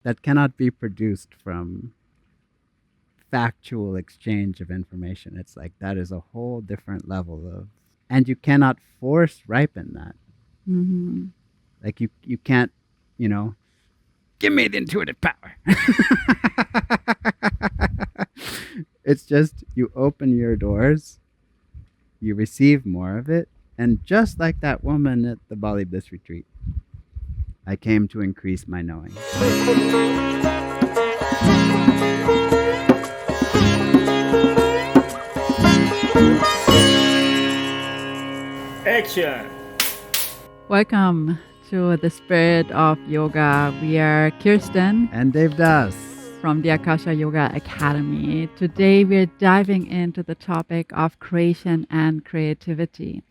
that cannot be produced from factual exchange of information. It's like that is a whole different level of, and you cannot force ripen that. Mm-hmm. Like you can't, you know, give me the intuitive power. It's just you open your doors, you receive more of it, and just like that woman at the Bali Bliss retreat, I came to increase my knowing. Action! Welcome to the Spirit of Yoga. We are Kirsten And Devdas. from the Akasha Yoga Academy. Today we're diving into the topic of creation and creativity.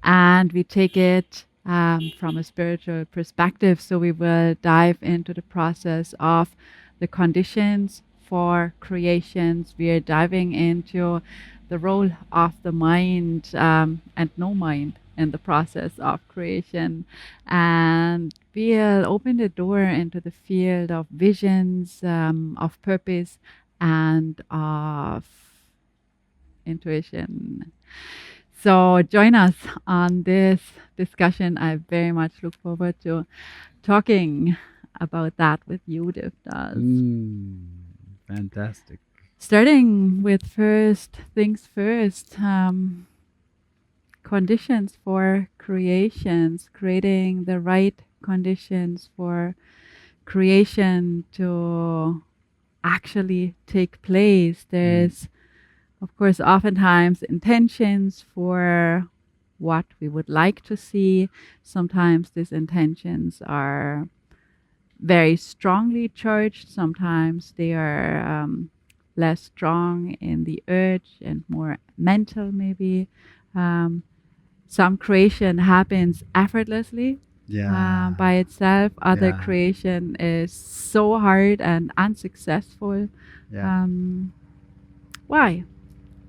And we take it from a spiritual perspective. So we will dive into the process of the conditions for creations. We are diving into the role of the mind and no mind in the process of creation. And we'll open the door into the field of visions, of purpose, and of intuition. So join us on this discussion. I very much look forward to talking about that with you, Devdas. Fantastic. Starting with first things first, conditions for creations, creating the right conditions for creation to actually take place. There's, of course, oftentimes intentions for what we would like to see. Sometimes these intentions are very strongly charged. Sometimes they are less strong in the urge and more mental, maybe. Some creation happens effortlessly Yeah. by itself. Other Yeah. creation is so hard and unsuccessful. Yeah. Why?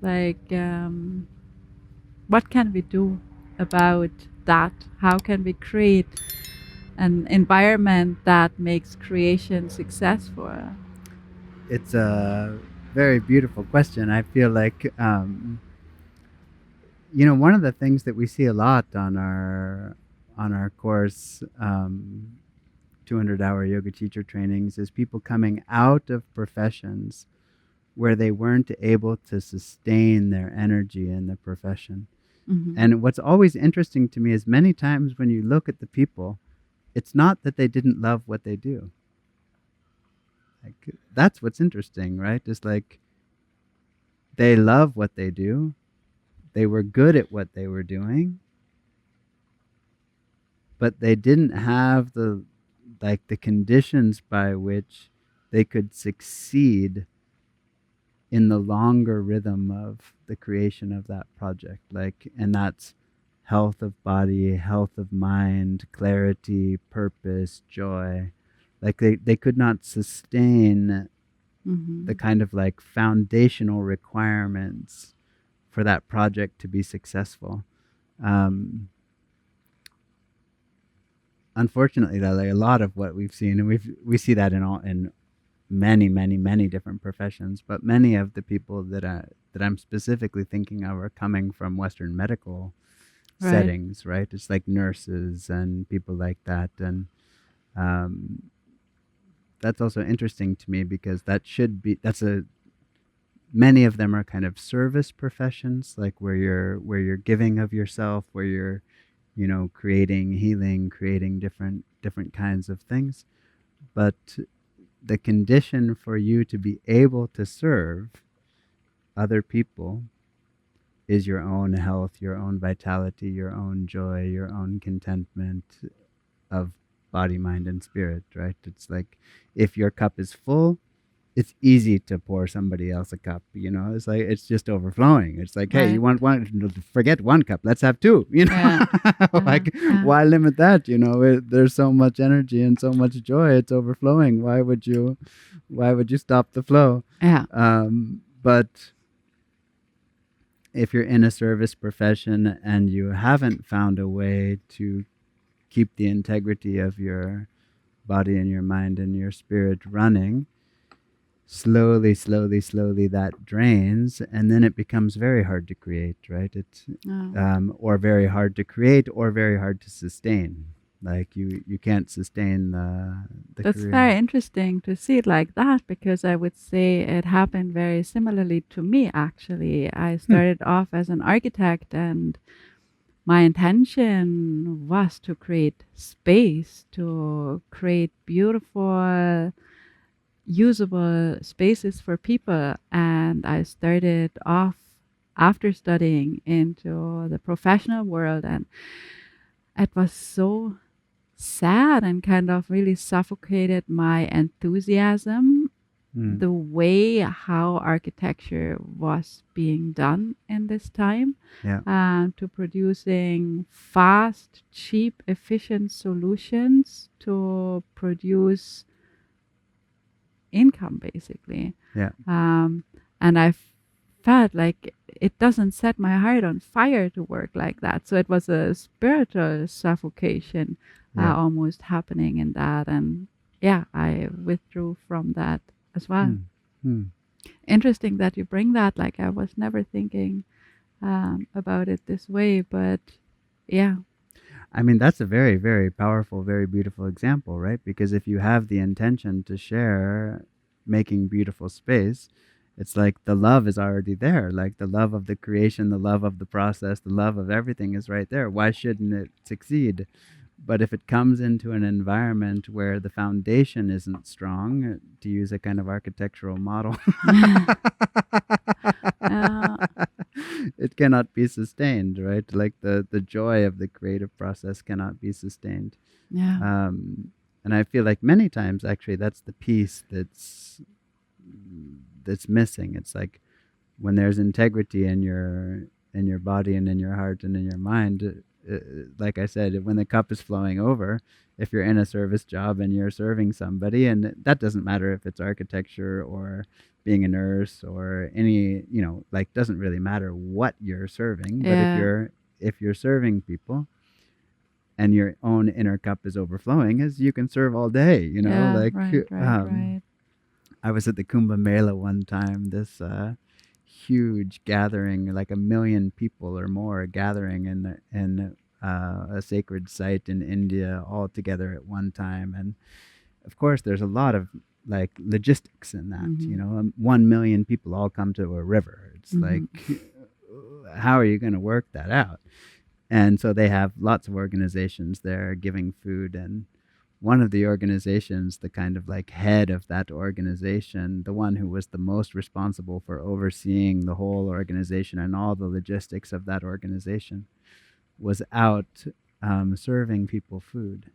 Like, what can we do about that? How can we create an environment that makes creation successful? It's a very beautiful question. I feel like, one of the things that we see a lot on our course, 200-hour yoga teacher trainings, is people coming out of professions where they weren't able to sustain their energy in the profession. Mhm. And what's always interesting to me is many times when you look at the people, it's not that they didn't love what they do. Like, that's what's interesting, right? It's like they love what they do. They were good at what they were doing, but they didn't have the conditions by which they could succeed in the longer rhythm of the creation of that project. And that's health of body, health of mind, clarity, purpose, joy. Like they could not sustain the kind of like foundational requirements for that project to be successful. Unfortunately, though, like a lot of what we've seen, and we see that in many different professions, but many of the people that I'm specifically thinking of are coming from Western medical Right. settings, right? It's like nurses and people like that, and that's also interesting to me because many of them are kind of service professions, like where you're giving of yourself, where you're creating healing, creating different kinds of things. But the condition for you to be able to serve other people is your own health, your own vitality, your own joy, your own contentment of body, mind, and spirit, right? It's like if your cup is full, it's easy to pour somebody else a cup, It's like it's just overflowing. It's like, hey, you Right. want one? Forget one cup. Let's have two. Yeah. Like, Yeah. why limit that? There's so much energy and so much joy. It's overflowing. Why would you stop the flow? Yeah. But if you're in a service profession and you haven't found a way to keep the integrity of your body and your mind and your spirit running, slowly, slowly, slowly that drains, and then it becomes very hard to create, right? It's Oh. or very hard to create, or very hard to sustain. Like you can't sustain the That's career. very interesting to see it like that, because I would say it happened very similarly to me, actually. I started off as an architect, and my intention was to create space, to create beautiful, usable spaces for people. And I started off after studying into the professional world, and it was so sad and kind of really suffocated my enthusiasm, Mm. the way how architecture was being done in this time, Yeah. to producing fast, cheap, efficient solutions to produce income, basically. Yeah. And I felt like it doesn't set my heart on fire to work like that. So it was a spiritual suffocation Yeah. almost happening in that. And yeah, I withdrew from that as well. Mm. Mm. Interesting that you bring that. Like, I was never thinking about it this way, but yeah. I mean, that's a very, very powerful, very beautiful example, right? Because if you have the intention to share making beautiful space, it's like the love is already there. Like the love of the creation, the love of the process, the love of everything is right there. Why shouldn't it succeed? But if it comes into an environment where the foundation isn't strong, to use a kind of architectural model, uh, it cannot be sustained, right? Like the joy of the creative process cannot be sustained. yeah. And I feel like many times, actually, that's the piece that's missing. It's like when there's integrity in your body and in your heart and in your mind, like I said, when the cup is flowing over, if you're in a service job and you're serving somebody, and that doesn't matter if it's architecture or being a nurse or any, like, doesn't really matter what you're serving, but Yeah. if you're serving people and your own inner cup is overflowing, as you can serve all day, Yeah. like Right. Right. Right. I was at the Kumbh Mela one time, this huge gathering, like 1 million people or more gathering in a sacred site in India all together at one time. And of course, there's a lot of like logistics in that. Mhm. 1 million people all come to a river. It's like, Mhm. how are you going to work that out? And so they have lots of organizations there giving food, and one of the organizations, the kind of like head of that organization, the one who was the most responsible for overseeing the whole organization and all the logistics of that organization, was out serving people food.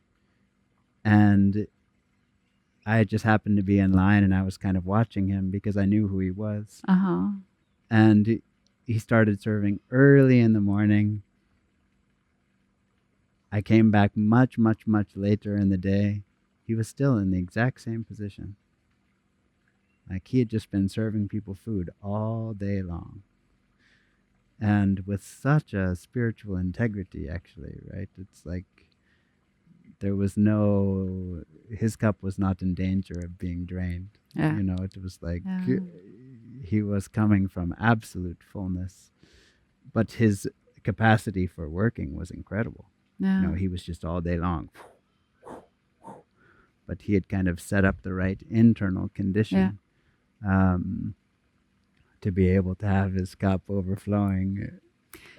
And I just happened to be in line, and I was kind of watching him because I knew who he was. Uh-huh. And he started serving early in the morning. I came back much, much, much later in the day. He was still in the exact same position. Like he had just been serving people food all day long. And with such a spiritual integrity, actually, right? It's like there was his cup was not in danger of being drained. Yeah. It was like Yeah. he was coming from absolute fullness, but his capacity for working was incredible. Yeah. He was just all day long. But he had kind of set up the right internal condition to be able to have his cup overflowing.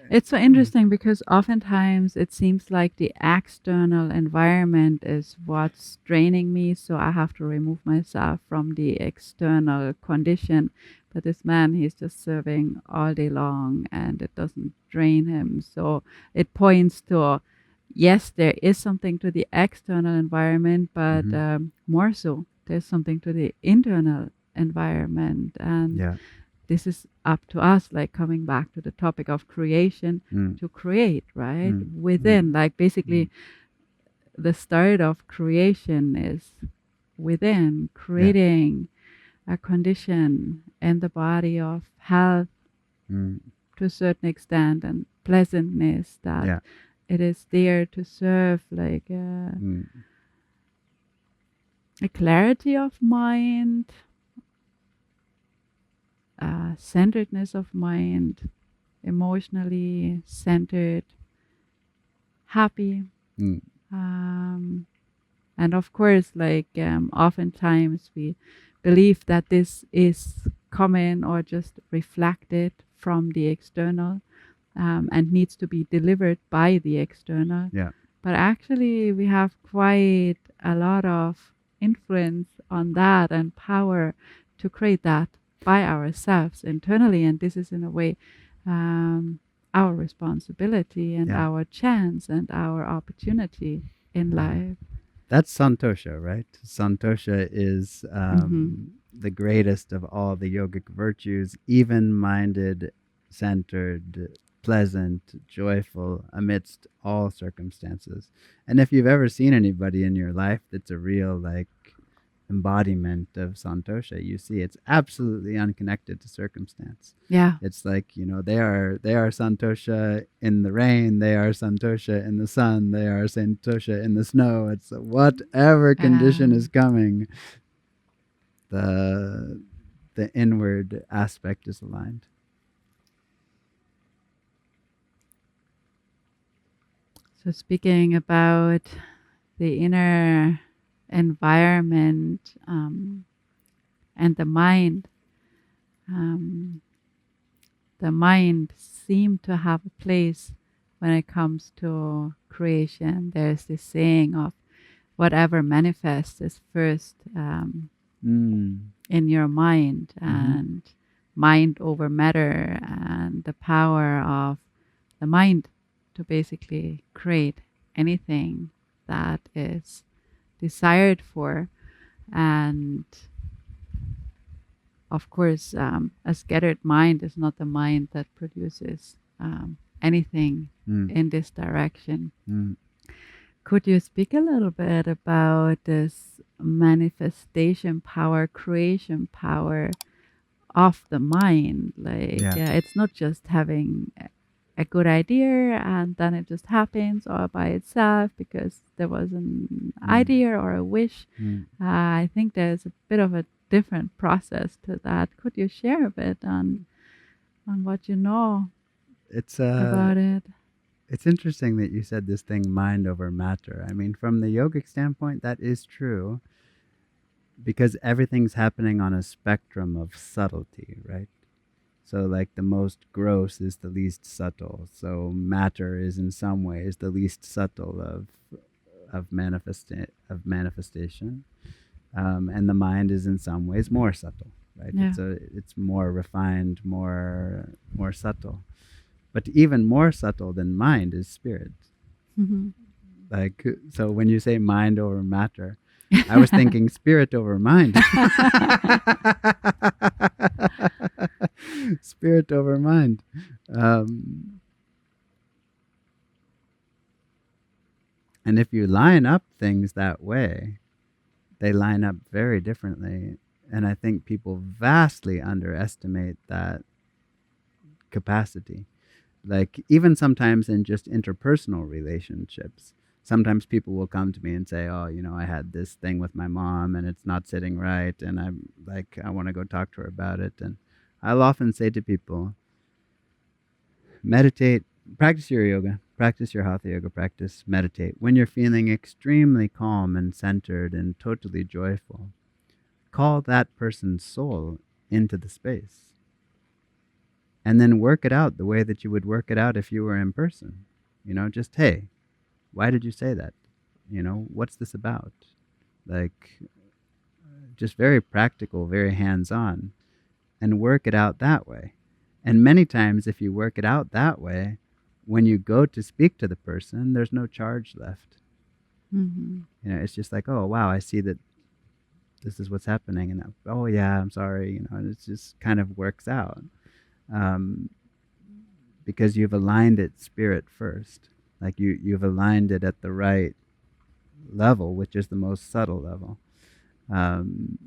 It's so interesting because oftentimes it seems like the external environment is what's draining me. So I have to remove myself from the external condition. But this man, he's just serving all day long and it doesn't drain him. So it points to, yes, there is something to the external environment, but more so, there's something to the internal environment. And Yeah. this is up to us, like coming back to the topic of creation, to create, right? Within, like basically the start of creation is within, creating a condition in the body of health to a certain extent and pleasantness, that it is there to serve like a clarity of mind, centeredness of mind, emotionally centered, happy. Mm. Um, and of course, like oftentimes we believe that this is coming or just reflected from the external and needs to be delivered by the external. Yeah. But actually, we have quite a lot of influence on that and power to create that by ourselves internally. And this is, in a way, our responsibility and Yeah. our chance and our opportunity in life. That's Santosha, right? Santosha is Mm-hmm. the greatest of all the yogic virtues, even minded, centered, pleasant, joyful amidst all circumstances. And if you've ever seen anybody in your life that's a real, like, embodiment of Santosha, you see it's absolutely unconnected to circumstance. Yeah. It's like, they are Santosha in the rain, they are Santosha in the sun, they are Santosha in the snow. It's whatever condition is coming, the inward aspect is aligned. So, speaking about the inner environment and um, the mind seemed to have a place when it comes to creation. There's this saying of whatever manifests is first in your mind, and mind over matter, and the power of the mind to basically create anything that is desired for. And of course, a scattered mind is not the mind that produces anything in this direction. Could you speak a little bit about this manifestation power, creation power of the mind? Like, Yeah. it's not just having a good idea and then it just happens all by itself because there was an idea or a wish. I think there's a bit of a different process to that. Could you share a bit on what you know It's about it? It's interesting that you said this thing, mind over matter. I mean, from the yogic standpoint, that is true because everything's happening on a spectrum of subtlety, right? So, like, the most gross is the least subtle. So, matter is in some ways the least subtle of manifestation, and the mind is in some ways more subtle, right? Yeah. It's more refined, more subtle. But even more subtle than mind is spirit. Mm-hmm. Like, so when you say mind over matter, I was thinking spirit over mind. Spirit over mind. And if you line up things that way, they line up very differently. And I think people vastly underestimate that capacity. Like, even sometimes in just interpersonal relationships, sometimes people will come to me and say, oh, I had this thing with my mom and it's not sitting right, and I'm like, I want to go talk to her about it. And I'll often say to people, meditate, practice your yoga, practice your hatha yoga practice, meditate. When you're feeling extremely calm and centered and totally joyful, call that person's soul into the space. And then work it out the way that you would work it out if you were in person. Just, hey, why did you say that? What's this about? Like, just very practical, very hands-on, and work it out that way. And many times, if you work it out that way, when you go to speak to the person, there's no charge left. Mm-hmm. It's just like, oh, wow, I see that this is what's happening. And, oh, yeah, I'm sorry. And it just kind of works out. Because you've aligned it spirit first. Like, you've aligned it at the right level, which is the most subtle level. And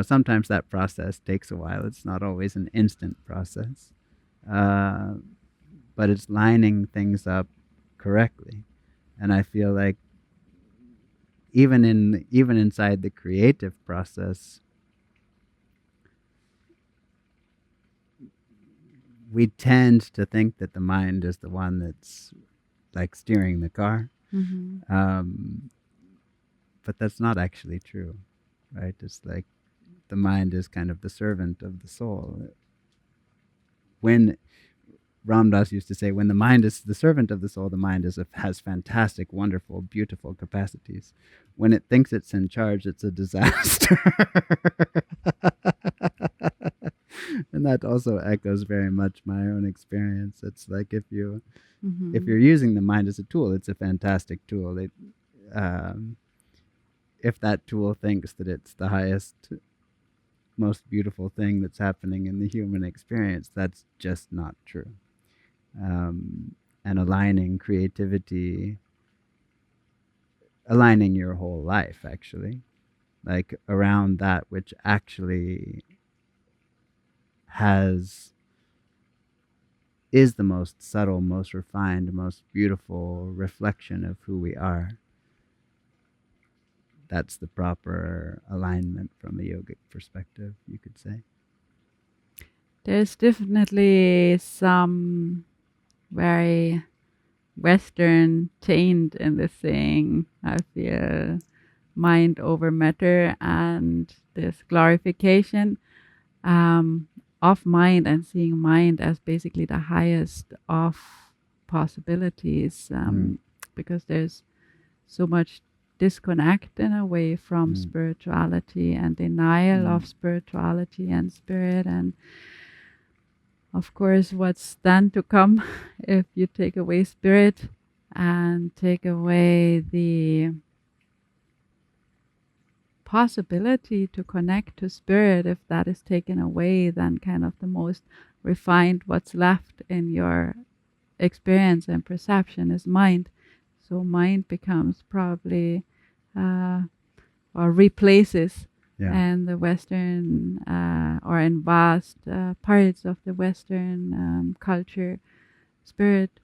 sometimes that process takes a while. It's not always an instant process, but it's lining things up correctly. And I feel like even inside the creative process, we tend to think that the mind is the one that's like steering the car, but that's not actually true, right? It's like the mind is kind of the servant of the soul. When Ram Dass used to say, when the mind is the servant of the soul, the mind has fantastic, wonderful, beautiful capacities. When it thinks it's in charge, it's a disaster. And that also echoes very much my own experience. It's like if you're using the mind as a tool, it's a fantastic tool. If that tool thinks that it's the highest, most beautiful thing that's happening in the human experience, that's just not true. And aligning creativity, aligning your whole life, actually, like around that which actually is the most subtle, most refined, most beautiful reflection of who we are. That's the proper alignment from a yogic perspective, you could say. There's definitely some very Western taint in this thing. I feel mind over matter and this glorification of mind and seeing mind as basically the highest of possibilities, because there's so much disconnect in a way from spirituality and denial of spirituality and spirit. And of course, what's then to come if you take away spirit and take away the possibility to connect to spirit, if that is taken away, then kind of the most refined what's left in your experience and perception is mind. So mind becomes probably or replaces in the Western or in vast parts of the Western culture, spirit.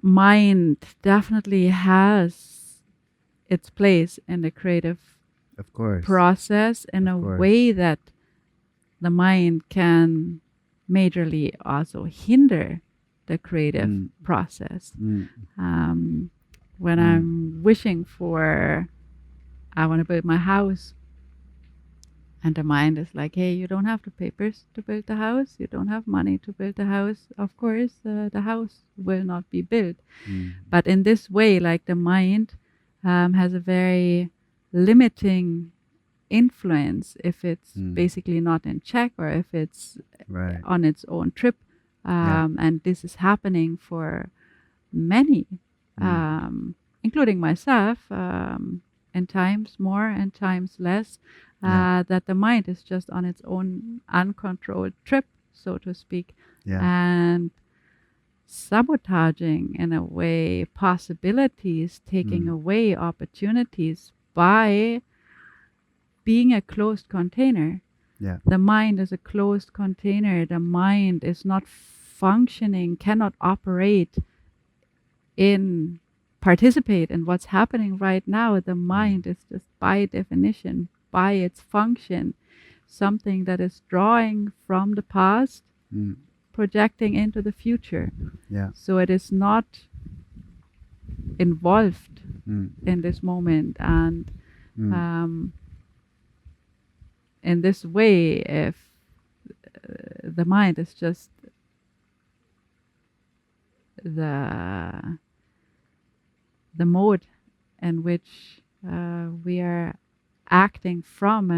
Mind definitely has its place in the creative process in a way that the mind can majorly also hinder the creative process. When I'm wishing for, I want to build my house, and the mind is like, hey, you don't have the papers to build the house, you don't have money to build the house, of course the house will not be built. But in this way, like the mind has a very limiting influence if it's basically not in check, or if it's on its own trip. And this is happening for many, including myself, in times more and times less, that the mind is just on its own uncontrolled trip, so to speak, and sabotaging in a way possibilities, taking away opportunities by being a closed container. The mind is a closed container. The mind is not functioning, cannot operate participate in what's happening right now. The mind is just by definition, by its function, something that is drawing from the past, projecting into the future. So it is not involved in this moment. And in this way, if the mind is just the mode in which we are acting from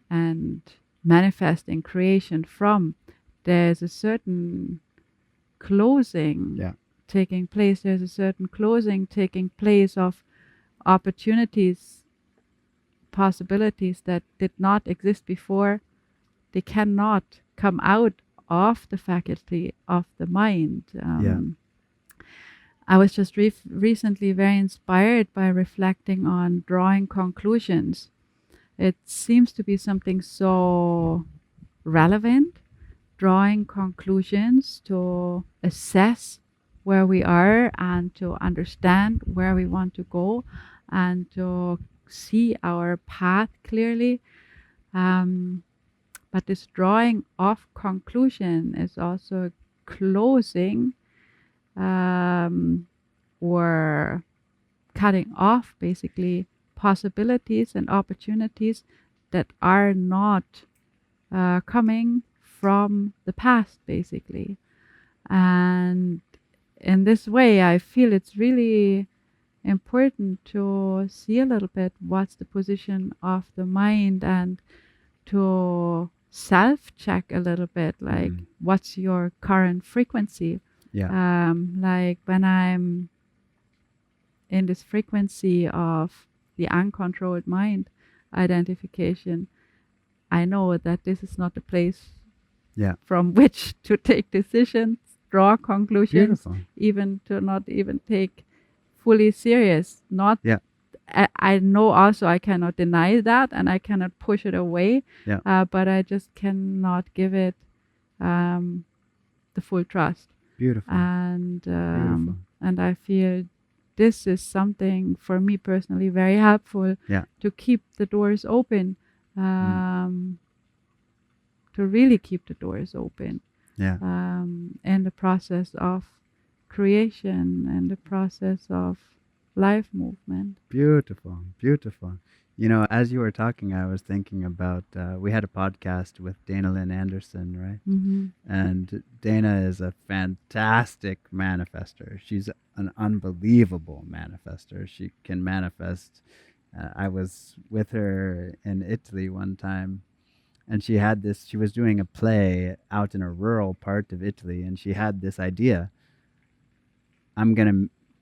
and manifesting creation from, there's a certain closing taking place. There's a certain closing taking place of opportunities, possibilities that did not exist before. They cannot come out of the faculty of the mind. I was just recently very inspired by reflecting on drawing conclusions. It seems to be something so relevant drawing conclusions to assess where we are and to understand where we want to go and to see our path clearly. But this drawing of conclusion is also closing or cutting off basically possibilities and opportunities that are not coming from the past basically. And in this way I feel it's really important to see a little bit what's the position of the mind and to self-check a little bit, like what's your current frequency. Yeah. Like when I'm in this frequency of the uncontrolled mind identification, I know that this is not the place Yeah. from which to take decisions, draw conclusions, Beautiful. even to not even take fully serious. Not Yeah. I know also I cannot deny that and I cannot push it away, Yeah. but I just cannot give it the full trust. Beautiful. Beautiful. And I feel this is something for me personally very helpful Yeah. to keep the doors open, to really keep the doors open Yeah. in the process of creation and the process of life movement. Beautiful. Beautiful. You know, as you were talking, I was thinking about we had a podcast with Dana Lynn Anderson, right? Mm-hmm. And Dana is a fantastic manifester. She's an unbelievable manifester. She can manifest. I was with her in Italy one time, and she had this. She was doing a play out in a rural part of Italy, and she had this idea.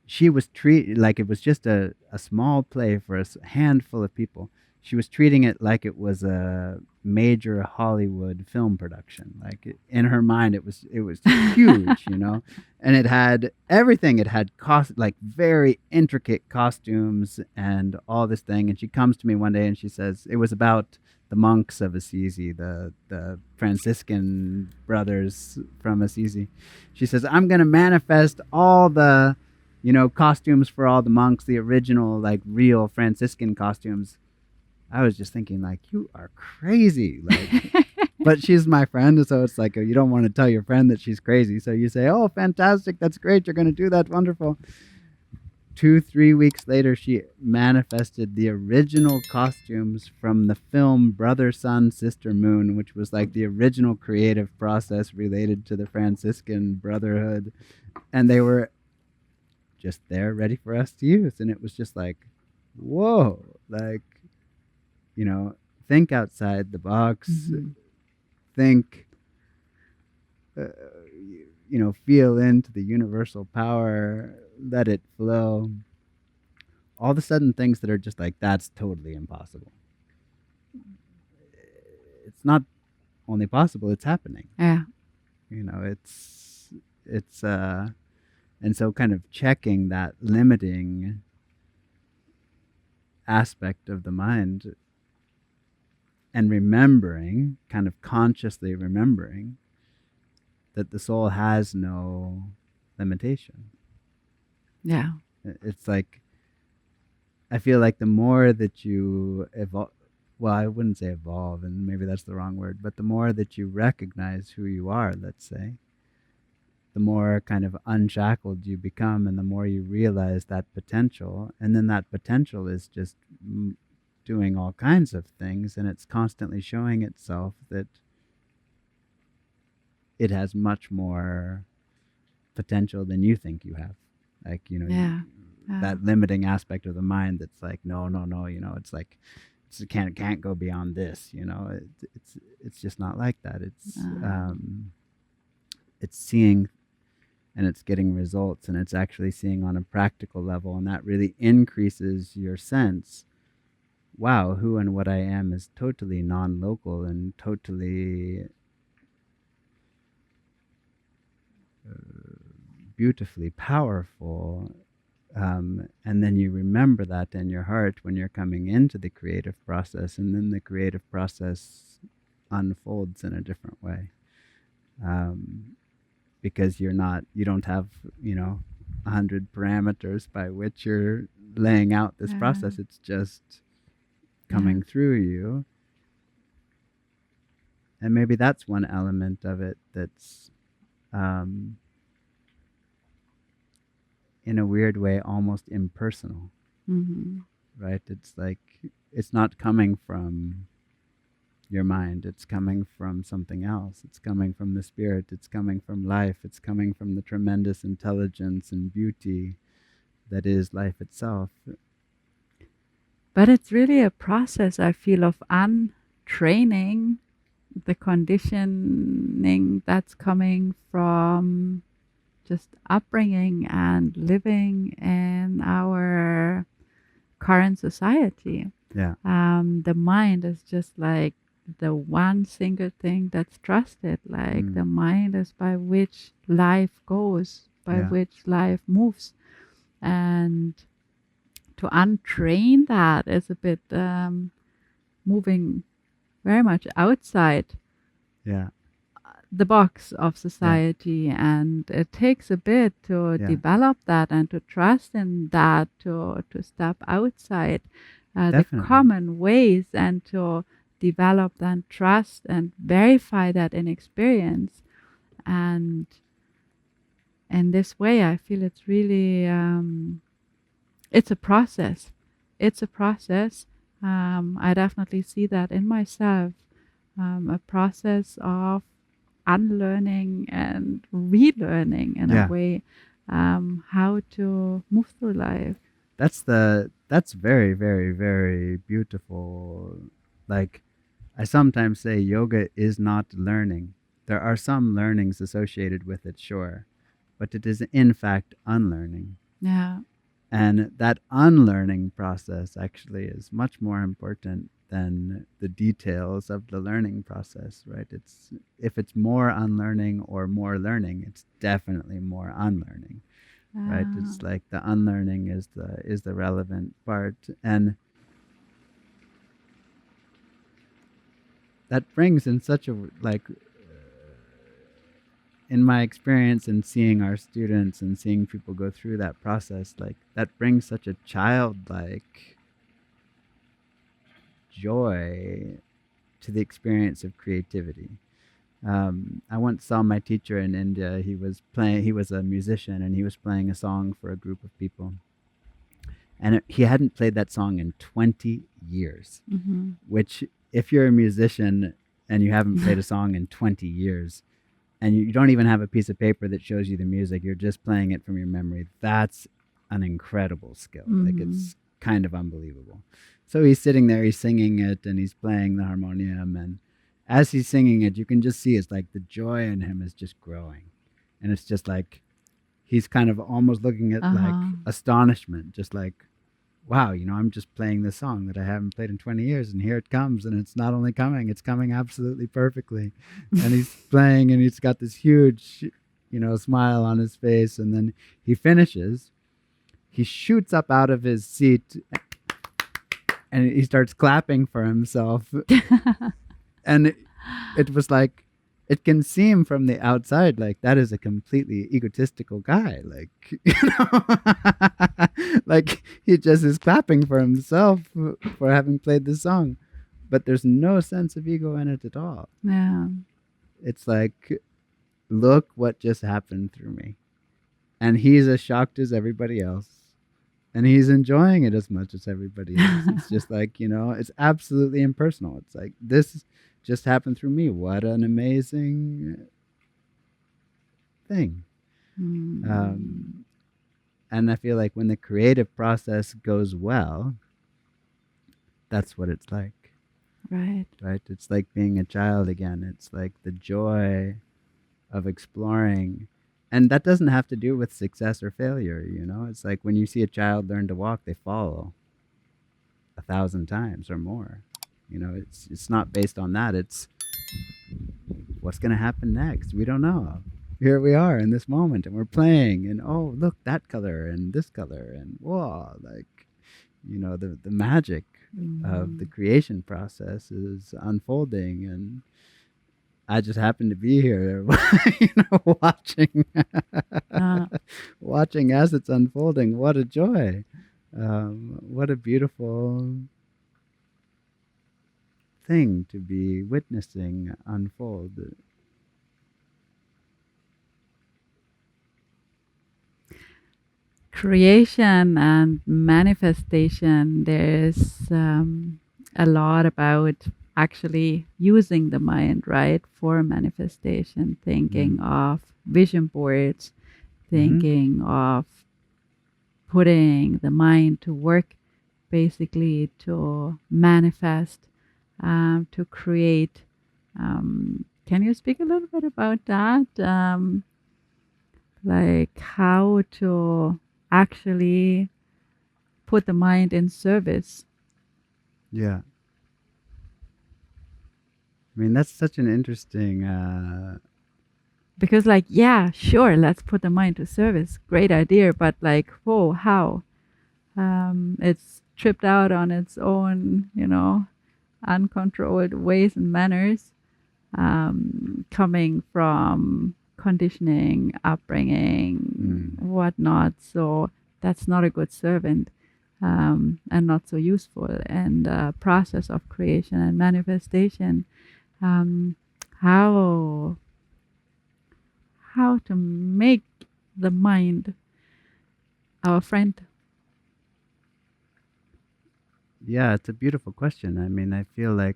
She was treated like it was just a small play for a handful of people. She was treating it like it was a major Hollywood film production. Like in her mind, it was huge, you know, and it had everything. It had like very intricate costumes and all this thing. And she comes to me one day and she says it was about the monks of Assisi, the Franciscan brothers from Assisi. She says, I'm going to manifest all the, you know, costumes for all the monks, the original, like real Franciscan costumes. I was just thinking, like, you are crazy. Like, but she's my friend, so it's like, you don't want to tell your friend that she's crazy. So you say, oh, fantastic. That's great. You're going to do that. Wonderful. 2-3 weeks later, she manifested the original costumes from the film Brother, Sun, Sister, Moon, which was like the original creative process related to the Franciscan Brotherhood. And they were just there ready for us to use. And it was just like, whoa, like, you know, think outside the box, think, you know, feel into the universal power, let it flow. All of a sudden, things that are just like, that's totally impossible. It's not only possible, it's happening. Yeah. You know, it's, and so kind of checking that limiting aspect of the mind and remembering, kind of consciously remembering that the soul has no limitation. Yeah. It's like, I feel like the more that you evolve, well, I wouldn't say evolve, and maybe that's the wrong word, but the more that you recognize who you are, let's say, the more kind of unshackled you become, and the more you realize that potential. And then that potential is just doing all kinds of things, and it's constantly showing itself that it has much more potential than you think you have. Like, you know, that limiting aspect of the mind that's like, no, you know, it's like, it can't go beyond this, you know. It's just not like that. It's seeing, and it's getting results, and it's actually seeing on a practical level, and that really increases your sense, wow, who and what I am is totally non-local and totally beautifully powerful. And then you remember that in your heart when you're coming into the creative process, and then the creative process unfolds in a different way. um, because you don't have, 100 parameters by which you're laying out this Yeah. process. It's just Yeah. coming through you. And maybe that's one element of it that's, um, in a weird way, almost impersonal, Mm-hmm. right? It's like, it's not coming from your mind, it's coming from something else. It's coming from the spirit, it's coming from life, it's coming from the tremendous intelligence and beauty that is life itself. But it's really a process, I feel, of untraining the conditioning that's coming from just upbringing and living in our current society. Yeah, The mind is just like the one single thing that's trusted. Like the mind is by which life goes, by yeah, which life moves. And to untrain that is a bit moving very much outside yeah, the box of yeah, society, and it takes a bit to yeah, develop that and to trust in that, to step outside the definitely. common ways and to develop and trust and verify that in experience. And in this way I feel it's really it's a process. It's a process. I definitely see that in myself, a process of unlearning and relearning in a Yeah, way, how to move through life. that's very, very, very beautiful. Like, I sometimes say yoga is not learning. There are some learnings associated with it, sure, but it is in fact unlearning. Yeah. And that unlearning process actually is much more important than the details of the learning process, right? It's, if it's more unlearning or more learning, it's definitely more unlearning, right? Uh, It's like the unlearning is the relevant part, and that brings in such a, like, in my experience and seeing our students and seeing people go through that process, like that brings such a childlike joy to the experience of creativity. I once saw my teacher in India. He was a musician and he was playing a song for a group of people. And he hadn't played that song in 20 years, mm-hmm. which, if you're a musician and you haven't played a song in 20 years, and you don't even have a piece of paper that shows you the music, you're just playing it from your memory, that's an incredible skill. Like, Mm-hmm. it's kind of unbelievable. So he's sitting there, he's singing it, and he's playing the harmonium, and as he's singing it, you can just see it's like the joy in him is just growing. And it's just like he's kind of almost looking at, like, Uh-huh. astonishment, just like, wow, I'm just playing this song that I haven't played in 20 years, and here it comes, and it's not only coming, it's coming absolutely perfectly. And he's playing, and he's got this huge, smile on his face, and then he finishes. He shoots up out of his seat, and he starts clapping for himself. And it was like, it can seem from the outside like that is a completely egotistical guy, like, like he just is clapping for himself for having played the song, but there's no sense of ego in it at all. Yeah. It's like, look what just happened through me, and he's as shocked as everybody else, and he's enjoying it as much as everybody else. It's just like, it's absolutely impersonal. It's like, this just happened through me. What an amazing thing. Mm. Um, and I feel like when the creative process goes well, that's what it's like, Right. right? It's like being a child again. It's like the joy of exploring. And that doesn't have to do with success or failure. It's like when you see a child learn to walk, they fall 1,000 times or more. It's not based on that. It's what's going to happen next. We don't know. Here we are in this moment, and we're playing, and oh, look, that color and this color, and whoa, like, the magic of the Mm. creation process is unfolding, and I just happened to be here, watching, Uh, watching as it's unfolding. What a joy! What a beautiful thing to be witnessing unfold. Creation and manifestation, there's a lot about actually using the mind, right, for manifestation, thinking of vision boards, thinking of putting the mind to work, basically to manifest, to create. Can you speak a little bit about that? Like how to actually put the mind in service. Yeah. I mean, that's such an interesting. Because, like, yeah, sure, let's put the mind to service. Great idea, but like, whoa, how? It's tripped out on its own, uncontrolled ways and manners, coming from conditioning, upbringing, whatnot. So that's not a good servant, and not so useful. And process of creation and manifestation. How to make the mind our friend. Yeah, it's a beautiful question. I mean, I feel like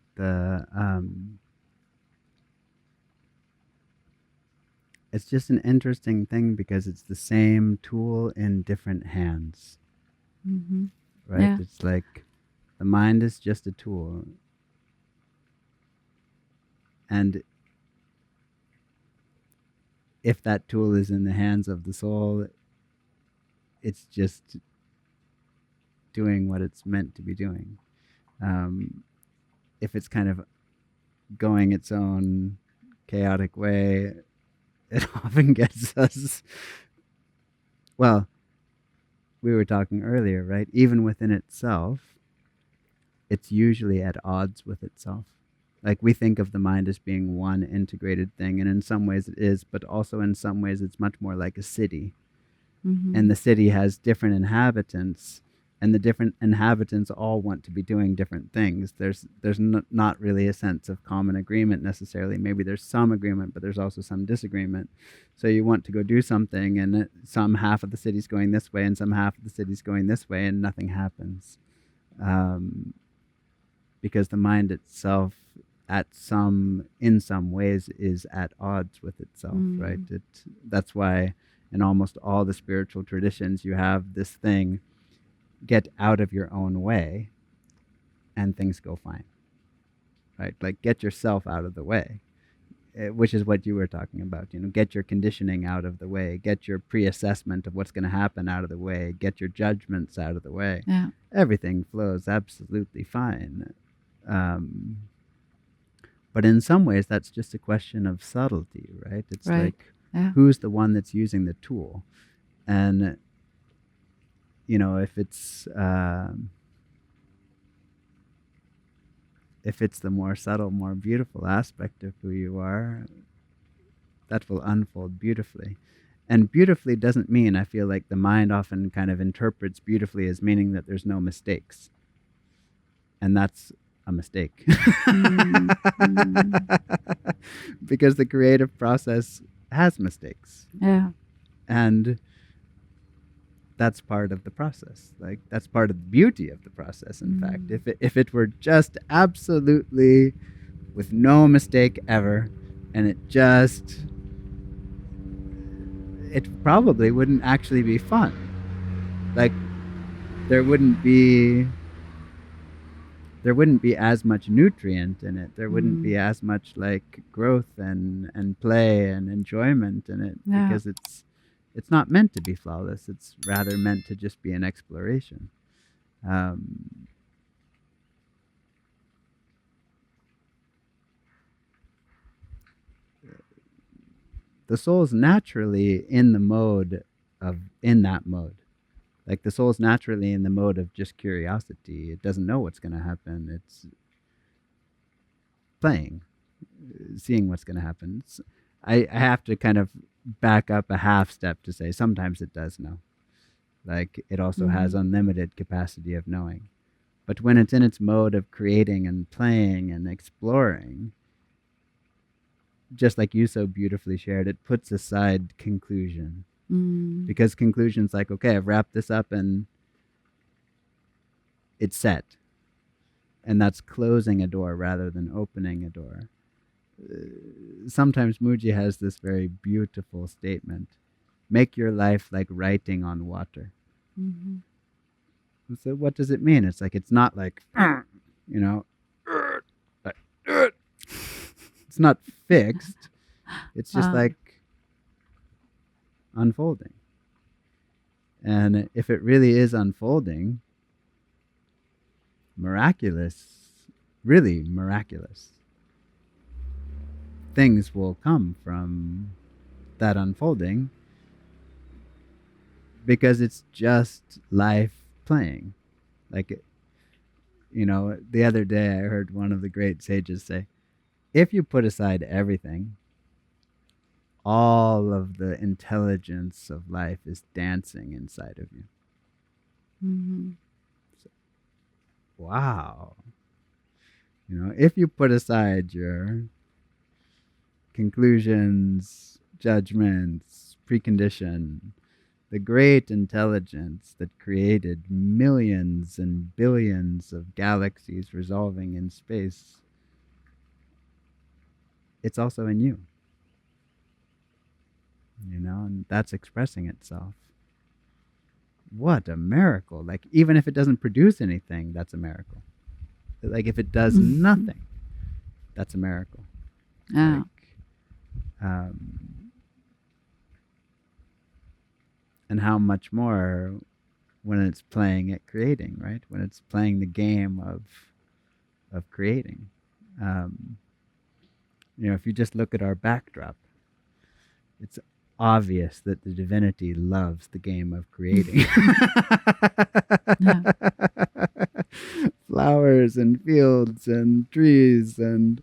it's just an interesting thing because it's the same tool in different hands, right? Yeah. It's like the mind is just a tool, and if that tool is in the hands of the soul, it's just doing what it's meant to be doing. If it's kind of going its own chaotic way, it often gets us. Well, we were talking earlier, right? Even within itself, it's usually at odds with itself. Like we think of the mind as being one integrated thing, and in some ways it is, but also in some ways it's much more like a city. And the city has different inhabitants, and the different inhabitants all want to be doing different things. There's not really a sense of common agreement necessarily. Maybe there's some agreement, but there's also some disagreement. So you want to go do something, and some half of the city's going this way, and some half of the city's going this way, and nothing happens, because the mind itself, in some ways, is at odds with itself. Right? That's why in almost all the spiritual traditions you have this thing: get out of your own way and things go fine, right? Like get yourself out of the way, which is what you were talking about. Get your conditioning out of the way, get your pre-assessment of what's going to happen out of the way, get your judgments out of the way. Yeah. Everything flows absolutely fine. But in some ways that's just a question of subtlety, right? It's Right. like, Yeah. who's the one that's using the tool? And if it's the more subtle, more beautiful aspect of who you are, that will unfold beautifully. And beautifully doesn't mean, I feel like the mind often kind of interprets beautifully as meaning that there's no mistakes. And that's a mistake. Because the creative process has mistakes. Yeah. And that's part of the process. Like that's part of the beauty of the process, in fact. If it were just absolutely with no mistake ever, and it probably wouldn't actually be fun. Like there wouldn't be as much nutrient in it. There wouldn't be as much like growth and play and enjoyment in it. Yeah. Because it's not meant to be flawless. It's rather meant to just be an exploration. The soul's naturally in that mode. Like the soul's naturally in the mode of just curiosity. It doesn't know what's going to happen. It's playing. seeing what's going to happen. I have to kind of back up a half step to say sometimes it does know. Like it also has Mm-hmm. unlimited capacity of knowing. But when it's in its mode of creating and playing and exploring, just like you so beautifully shared, it puts aside conclusion. Mm. Because conclusion's like, okay, I've wrapped this up and it's set. And that's closing a door rather than opening a door. Sometimes Muji has this very beautiful statement: make your life like writing on water. Mm-hmm. So what does it mean? It's like, it's not like, you know, it's not fixed. It's just Uh, like unfolding. And if it really is unfolding, miraculous, really miraculous things will come from that unfolding, because it's just life playing. Like, the other day I heard one of the great sages say, if you put aside everything, all of the intelligence of life is dancing inside of you. mm-hmm. So, wow. If you put aside your conclusions, judgments, precondition, the great intelligence that created millions and billions of galaxies resolving in space, it's also in you, and that's expressing itself. What a miracle. Like, even if it doesn't produce anything, that's a miracle. Like, if it does Mm-hmm. nothing, that's a miracle. Yeah. Like, um, and how much more when it's playing at creating, right? When it's playing the game of creating. Um, if you just look at our backdrop, it's obvious that the divinity loves the game of creating. Yeah. Flowers and fields and trees and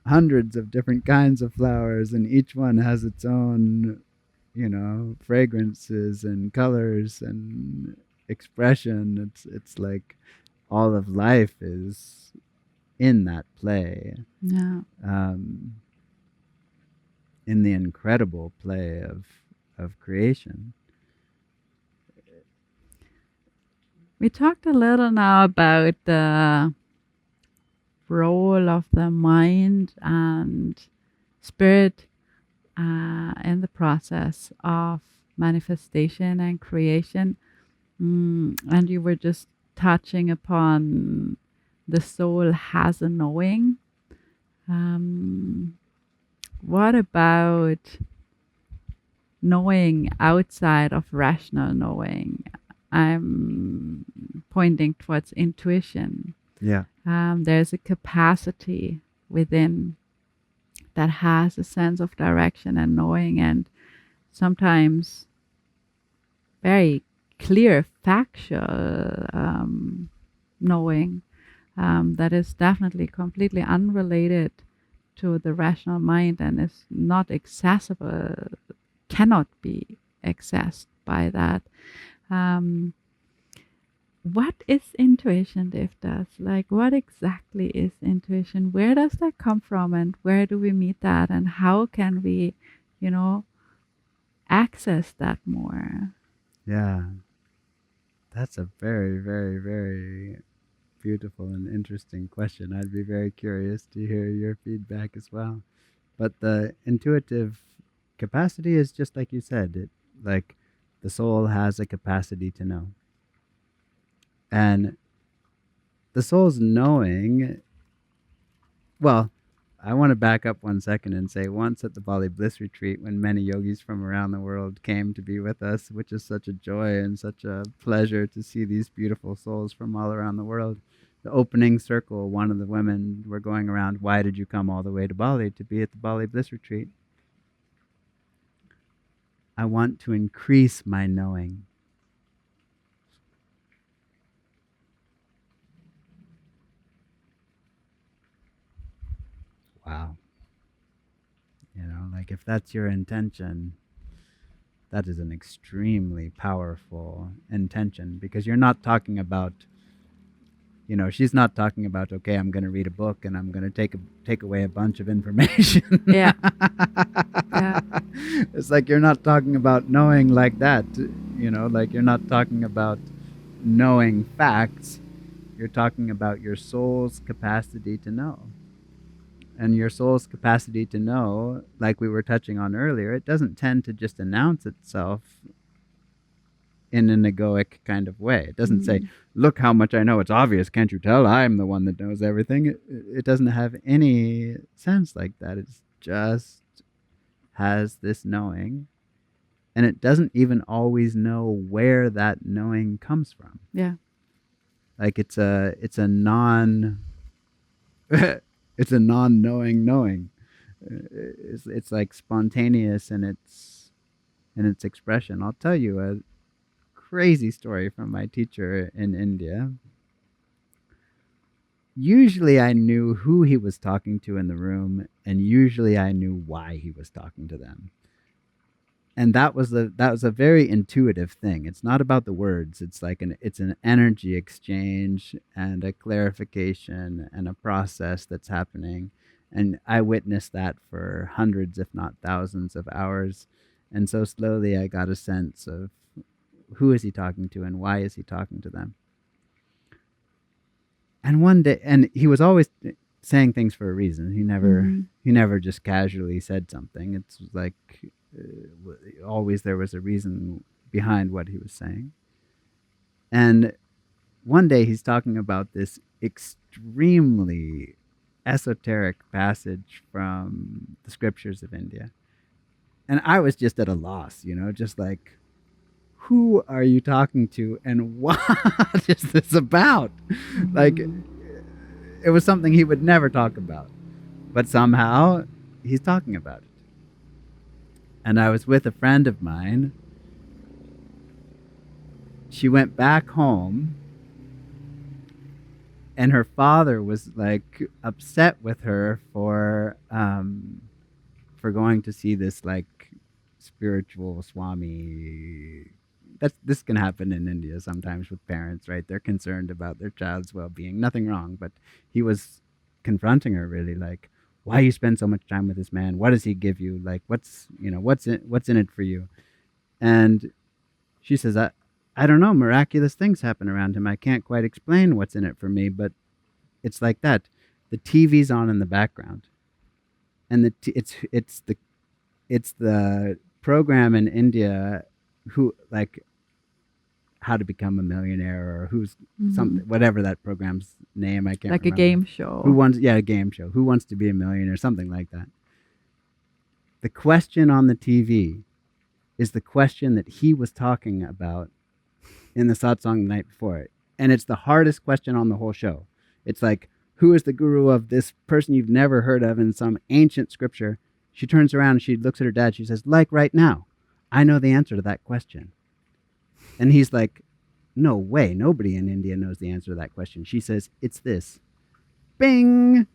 hundreds of different kinds of flowers, and each one has its own, fragrances and colors and expression. It's like all of life is in that play, Yeah. um, in the incredible play of creation. We talked a little now about the role of the mind and spirit in the process of manifestation and creation. And you were just touching upon the soul has a knowing. What about knowing outside of rational knowing? I'm pointing towards intuition. Yeah. There's a capacity within that has a sense of direction and knowing, and sometimes very clear factual knowing that is definitely completely unrelated to the rational mind and is not accessible, cannot be accessed by that. Um, what is intuition, Devdas? Like, what exactly is intuition? Where does that come from, and where do we meet that, and how can we, you know, access that more? Yeah. That's a very, very, very beautiful and interesting question. I'd be very curious to hear your feedback as well. But the intuitive capacity is just like you said. Like, the soul has a capacity to know. And the soul's knowing, well, I want to back up 1 second and say, once at the Bali Bliss retreat, when many yogis from around the world came to be with us, which is such a joy and such a pleasure to see these beautiful souls from all around the world. The opening circle, one of the women were going around, why did you come all the way to Bali to be at the Bali Bliss retreat? I want to increase my knowing. Wow. Like if that's your intention, that is an extremely powerful intention, because you're not talking about, she's not talking about, okay, I'm going to read a book and I'm going to take away a bunch of information. Yeah. Yeah. It's like you're not talking about knowing like that, like you're not talking about knowing facts. You're talking about your soul's capacity to know. And your soul's capacity to know, like we were touching on earlier, it doesn't tend to just announce itself in an egoic kind of way. It doesn't say, look how much I know. It's obvious. Can't you tell? I'm the one that knows everything. It doesn't have any sense like that. It just has this knowing. And it doesn't even always know where that knowing comes from. Yeah. Like it's a non it's a non-knowing knowing. It's like spontaneous in its expression. I'll tell you a crazy story from my teacher in India. Usually I knew who he was talking to in the room, and usually I knew why he was talking to them. And that was a very intuitive thing. It's not about the words. It's like it's an energy exchange and a clarification and a process that's happening. And I witnessed that for hundreds, if not thousands of hours. And so slowly I got a sense of who is he talking to and why is he talking to them. And one day, and he was always saying things for a reason. He never just casually said something. It's like always there was a reason behind what he was saying. And one day he's talking about this extremely esoteric passage from the scriptures of India. And I was just at a loss, just like, who are you talking to and what is this about? Like, it was something he would never talk about, but somehow he's talking about it. And I was with a friend of mine. She went back home and her father was like upset with her for going to see this like spiritual Swami. This can happen in India sometimes with parents, right? They're concerned about their child's well-being. Nothing wrong, but he was confronting her really, like, why you spend so much time with this man? What does he give you? Like, what's in it for you? And she says, I don't know. Miraculous things happen around him. I can't quite explain what's in it for me, but it's like that. The TV's on in the background, and it's the program in India who, like, how to become a millionaire, or who's something, whatever that program's name, I can't like remember. A game show. A game show. Who wants to be a millionaire? Something like that. The question on the TV is the question that he was talking about in the satsang the night before. And it's the hardest question on the whole show. It's like, who is the guru of this person you've never heard of in some ancient scripture? She turns around and she looks at her dad. She says, like right now, I know the answer to that question. And he's like, no way. Nobody in India knows the answer to that question. She says, it's this. Bing.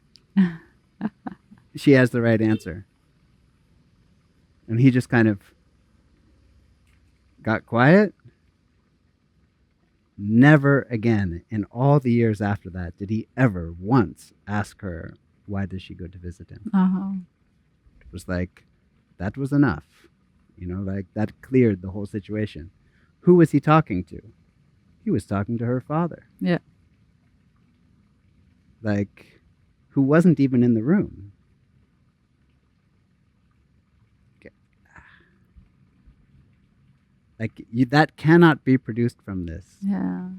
She has the right answer. And he just kind of got quiet. Never again in all the years after that did he ever once ask her, why does she go to visit him? It was like, that was enough. Like that cleared the whole situation. Who was he talking to? He was talking to her father. Yeah. Like, who wasn't even in the room. Okay. Like, that cannot be produced from this. Yeah.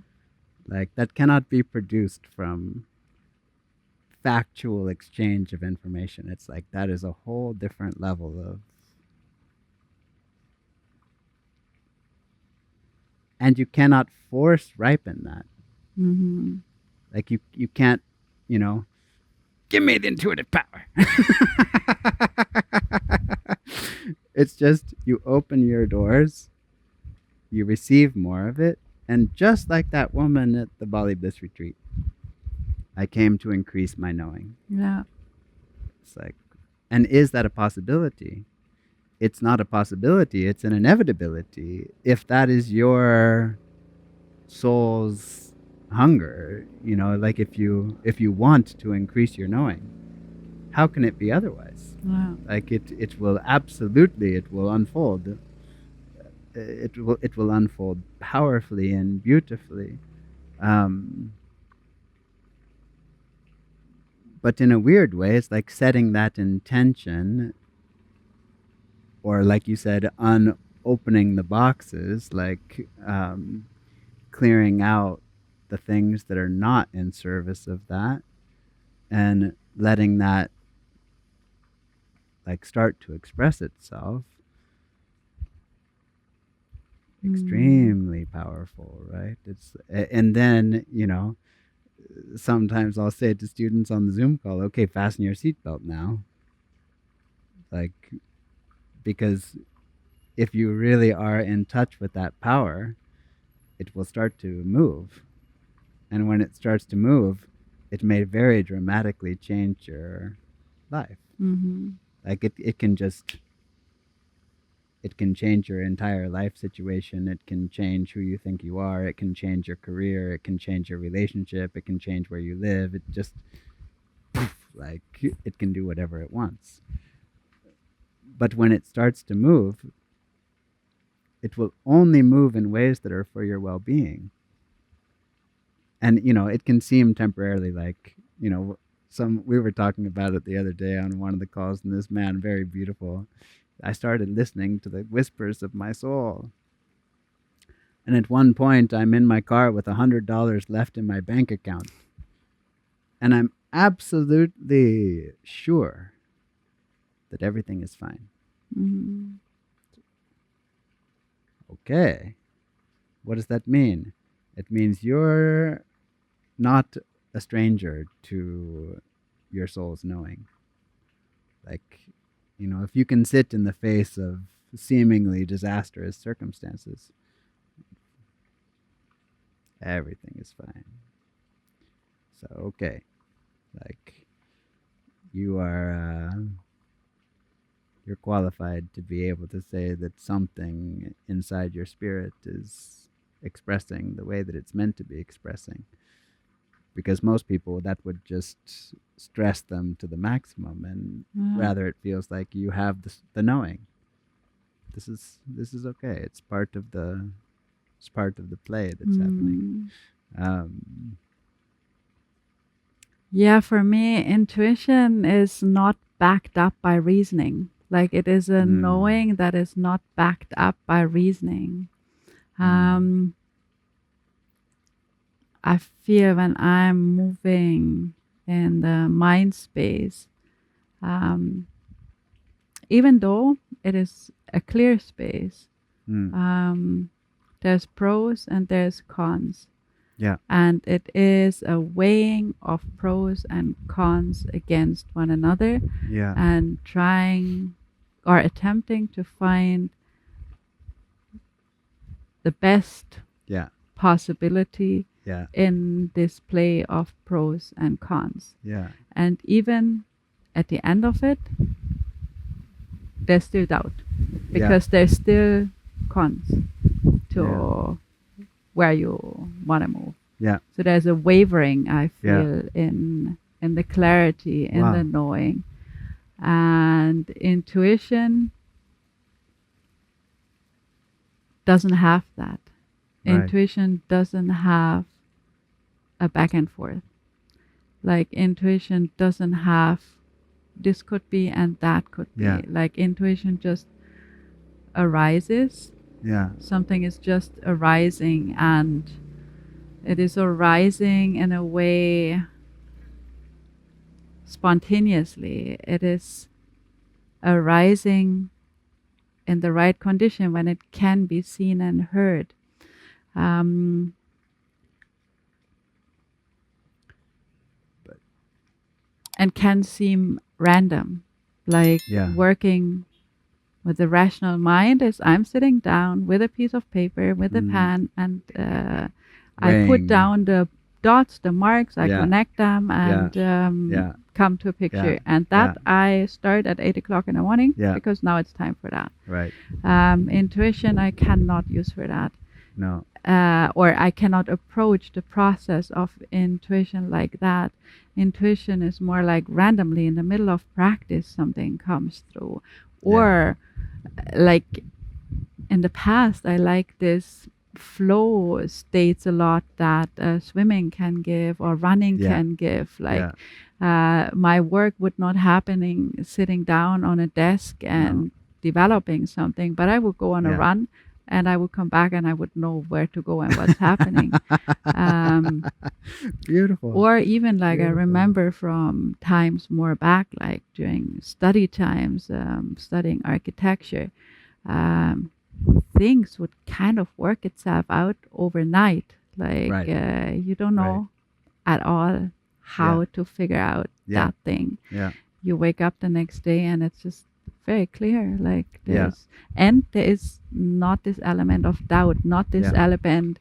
Like, that cannot be produced from factual exchange of information. It's like, that is a whole different level of... And you cannot force ripen that. Like, you can't, give me the intuitive power. It's just, you open your doors, you receive more of it, and just like that woman at the Bali Bliss retreat, I came to increase my knowing. Yeah. It's like, and is that a possibility? It's not a possibility, it's an inevitability. If that is your soul's hunger, like if you want to increase your knowing, how can it be otherwise? Wow. Like it will absolutely, it will unfold. It will unfold powerfully and beautifully. Um, but in a weird way, it's like setting that intention, or like you said, unopening the boxes, like clearing out the things that are not in service of that, and letting that like start to express itself. Extremely powerful, right? And then sometimes I'll say to students on the Zoom call, okay, fasten your seatbelt now, like, because if you really are in touch with that power, it will start to move. And when it starts to move, it may very dramatically change your life. Like it can change your entire life situation. It can change who you think you are. It can change your career. It can change your relationship. It can change where you live. It just, like, it can do whatever it wants. But when it starts to move, it will only move in ways that are for your well-being. And, it can seem temporarily like, we were talking about it the other day on one of the calls, and this man, very beautiful, I started listening to the whispers of my soul. And at one point, I'm in my car with $100 left in my bank account. And I'm absolutely sure that everything is fine. Okay. What does that mean? It means you're not a stranger to your soul's knowing. Like, if you can sit in the face of seemingly disastrous circumstances, everything is fine. So, okay, like, you're qualified to be able to say that something inside your spirit is expressing the way that it's meant to be expressing. Because most people, that would just stress them to the maximum, and rather it feels like you have the knowing. This is okay. It's part of the play that's happening. Yeah, for me, intuition is not backed up by reasoning. Like, it is a knowing that is not backed up by reasoning. I feel when I'm moving in the mind space, even though it is a clear space, there's pros and there's cons. Yeah. And it is a weighing of pros and cons against one another. Yeah. And trying or attempting to find the best possibility in this play of pros and cons. Yeah. And even at the end of it, there's still doubt, because there's still cons to where you want to move. Yeah. So there's a wavering, I feel, in the clarity, in the knowing. And intuition doesn't have that. Right. Intuition doesn't have a back and forth. Like, intuition doesn't have this could be and that could be. Like, intuition just arises. Something is just arising, and it is arising in a way spontaneously. It is arising in the right condition when it can be seen and heard. And can seem random. Like, working with the rational mind is I'm sitting down with a piece of paper, with a pen, and I put down the dots, the marks, I connect them, and come to a picture. Yeah. And that I start at 8 o'clock in the morning Yeah. because now it's time for that. Right. Intuition I cannot use for that. No. Or I cannot approach the process of intuition like that. Intuition is more like randomly in the middle of practice something comes through. Or like in the past, I like this flow states a lot that swimming can give or running can give. Like my work would not happening sitting down on a desk and developing something, but I would go on a run and I would come back and I would know where to go and what's happening. Beautiful. Or even like I Beautiful. remember from times more back, like during study times, studying architecture, things would kind of work itself out overnight. Like you don't know at all how to figure out that thing. You wake up the next day and it's just very clear. Like there's and there is not this element of doubt, not this element,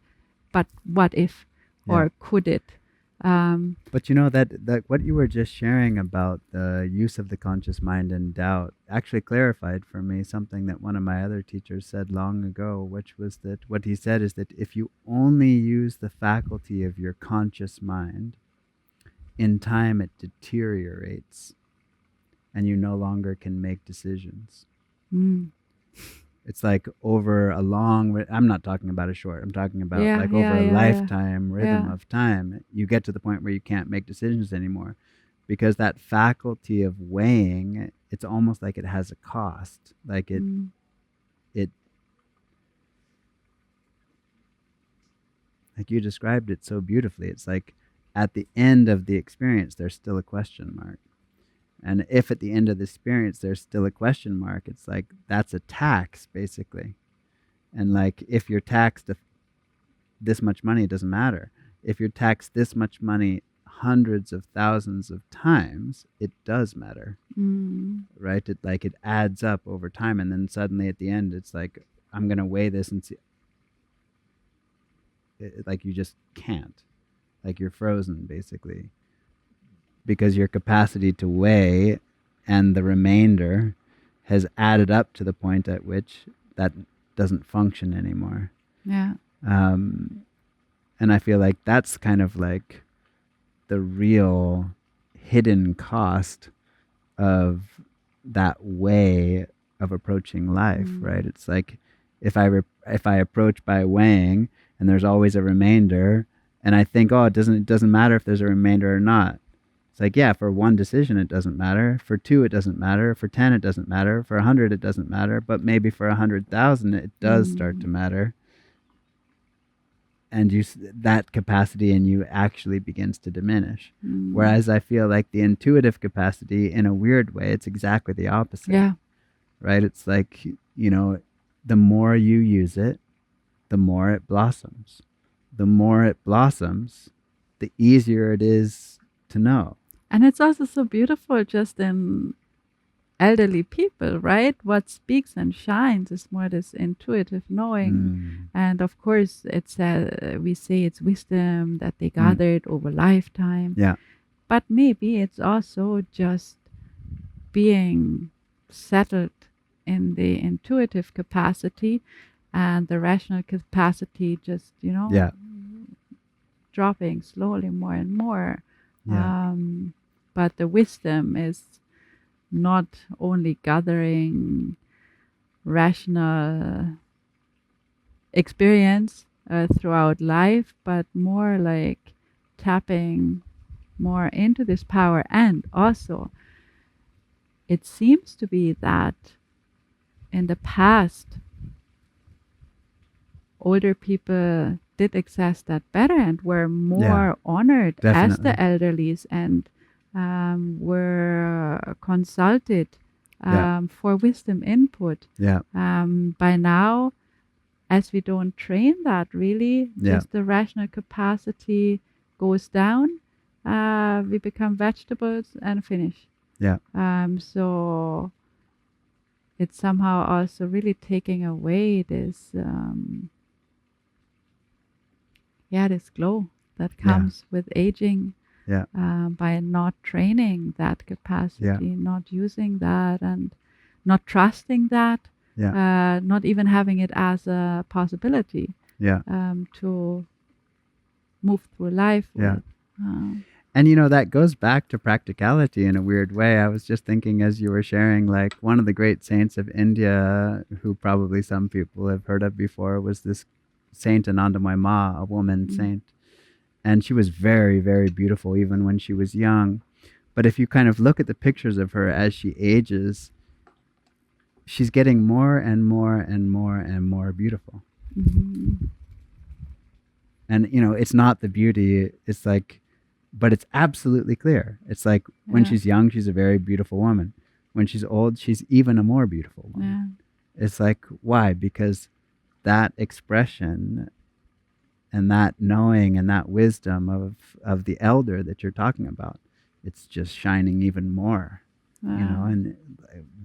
but what if or could it? But you know that what you were just sharing about the use of the conscious mind and doubt actually clarified for me something that one of my other teachers said long ago, which was that what he said is that if you only use the faculty of your conscious mind, in time it deteriorates and you no longer can make decisions. It's like over a long, I'm not talking about a short, I'm talking about over a lifetime rhythm of time, you get to the point where you can't make decisions anymore because that faculty of weighing, it's almost like it has a cost. Like it like you described it so beautifully. It's like at the end of the experience, there's still a question mark. And if at the end of the experience there's still a question mark, it's like that's a tax, basically. And like if you're taxed this much money, it doesn't matter. If you're taxed this much money hundreds of thousands of times, it does matter, right? It adds up over time. And then suddenly at the end, it's like, I'm going to weigh this and see. Like you just can't. Like you're frozen, basically. Because your capacity to weigh and the remainder has added up to the point at which that doesn't function anymore. Yeah. And I feel like that's kind of like the real hidden cost of that way of approaching life, right? It's like if I approach by weighing and there's always a remainder, and I think, it doesn't matter if there's a remainder or not. It's like, yeah, for one decision, it doesn't matter. For two, it doesn't matter. For 10, it doesn't matter. For 100, it doesn't matter. But maybe for 100,000, it does start to matter. And that capacity in you actually begins to diminish. Whereas I feel like the intuitive capacity, in a weird way, it's exactly the opposite. Yeah. Right? It's like, the more you use it, the more it blossoms. The more it blossoms, the easier it is to know. And it's also so beautiful just in elderly people, right? What speaks and shines is more this intuitive knowing. And of course, it's we say it's wisdom that they gathered over lifetime. Yeah. But maybe it's also just being settled in the intuitive capacity and the rational capacity just, dropping slowly more and more. Yeah. But the wisdom is not only gathering rational experience throughout life, but more like tapping more into this power. And also, it seems to be that in the past, older people did access that better and were more honored as the elderlies and were consulted for wisdom input. By now, as we don't train that really, just the rational capacity goes down, we become vegetables and finish. So it's somehow also really taking away this this glow that comes with aging. Yeah. by not training that capacity, not using that, and not trusting that, Yeah. not even having it as a possibility Yeah. to move through life Yeah. with. And that goes back to practicality in a weird way. I was just thinking as you were sharing, like one of the great saints of India, who probably some people have heard of before, was this Saint Anandamayi Ma, a woman saint. And she was very, very beautiful even when she was young. But if you kind of look at the pictures of her as she ages, she's getting more and more and more and more beautiful. Mm-hmm. And, it's not the beauty. It's like, but it's absolutely clear. It's like when she's young, she's a very beautiful woman. When she's old, she's even a more beautiful woman. Yeah. It's like, why? Because that expression and that knowing and that wisdom of the elder that you're talking about, it's just shining even more. And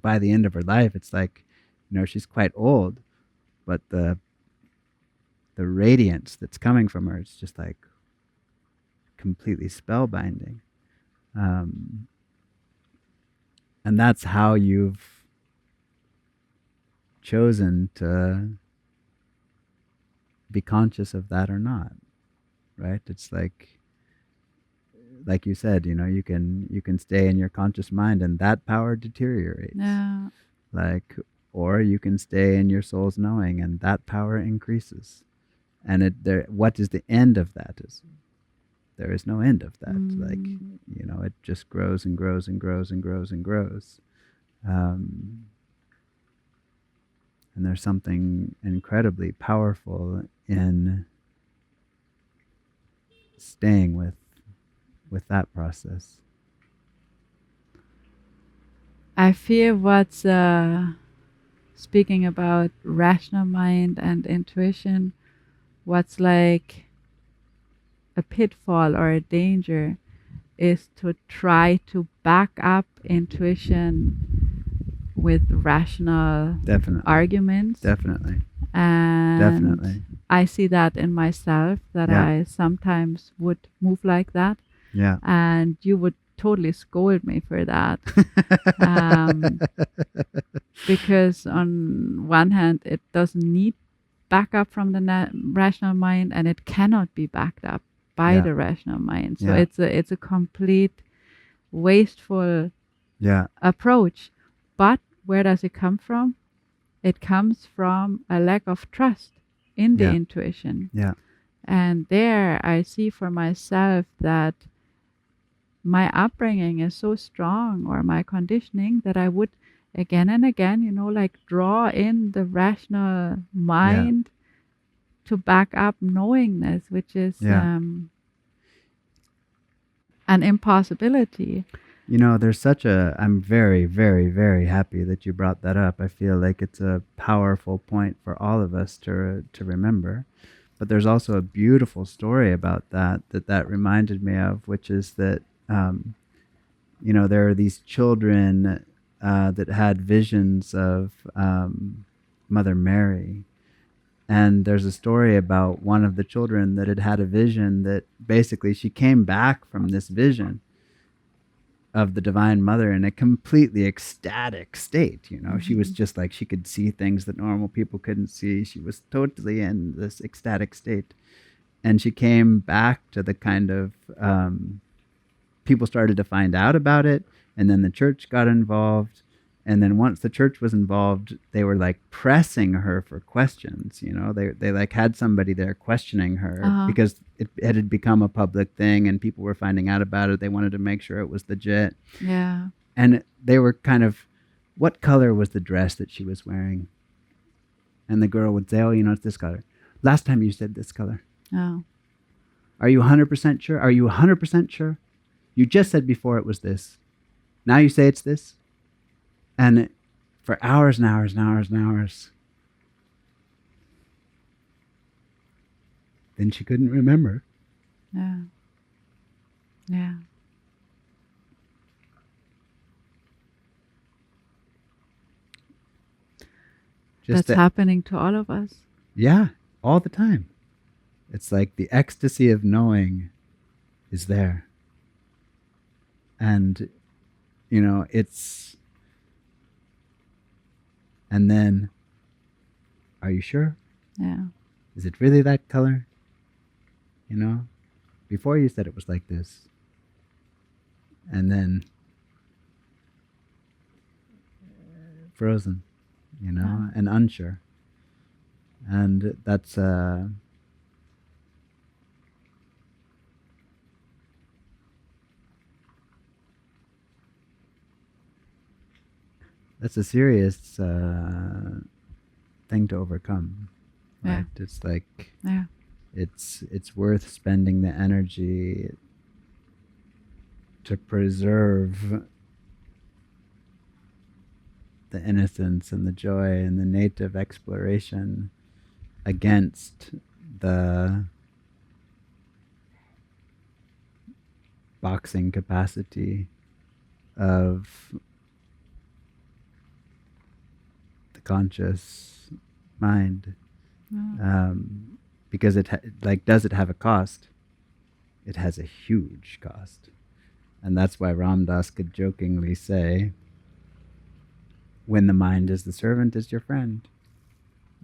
by the end of her life, it's like, she's quite old, but the radiance that's coming from her, it's just like completely spellbinding. And that's how you've chosen to be conscious of that or not, right? It's like you said, you can stay in your conscious mind and that power deteriorates. Yeah. Or you can stay in your soul's knowing and that power increases. And what is the end of that? There is no end of that. It just grows and grows and grows and grows and grows. And there's something incredibly powerful in staying with that process. I feel what's speaking about rational mind and intuition, what's like a pitfall or a danger is to try to back up intuition with rational arguments. Definitely. And definitely. I see that in myself, that I sometimes would move like that. Yeah. And you would totally scold me for that. Because on one hand, it doesn't need backup from the rational mind, and it cannot be backed up by the rational mind. So it's a complete wasteful approach. But where does it come from? It comes from a lack of trust in the intuition. Yeah. And there I see for myself that my upbringing is so strong, or my conditioning, that I would again and again, draw in the rational mind to back up knowingness, which is an impossibility. There's I'm very, very, very happy that you brought that up. I feel like it's a powerful point for all of us to remember. But there's also a beautiful story about that reminded me of, which is that, there are these children that had visions of Mother Mary. And there's a story about one of the children that had a vision that basically she came back from this vision of the Divine Mother in a completely ecstatic state. Mm-hmm. She was just like, she could see things that normal people couldn't see. She was totally in this ecstatic state. And she came back to the kind of, people started to find out about it. And then the church got involved. And then once the church was involved, they were like pressing her for questions. They like had somebody there questioning her because it had become a public thing and people were finding out about it. They wanted to make sure it was legit. Yeah. And they were kind of, what color was the dress that she was wearing? And the girl would say, oh, it's this color. Last time you said this color. Oh. Are you 100% sure? Are you 100% sure? You just said before it was this. Now you say it's this? And for hours and hours and hours and hours. Then she couldn't remember. Yeah. Yeah. That's happening to all of us. Yeah, all the time. It's like the ecstasy of knowing is there. And, it's, and then, are you sure? Yeah. Is it really that color? Before you said it was like this. And then frozen, Yeah. and unsure. And that's a serious thing to overcome, Yeah. right? It's like Yeah. it's worth spending the energy to preserve the innocence and the joy and the native exploration against the boxing capacity of the conscious mind. Yeah. Because does it have a cost? It has a huge cost. And that's why Ram Dass could jokingly say, when the mind is the servant, is your friend.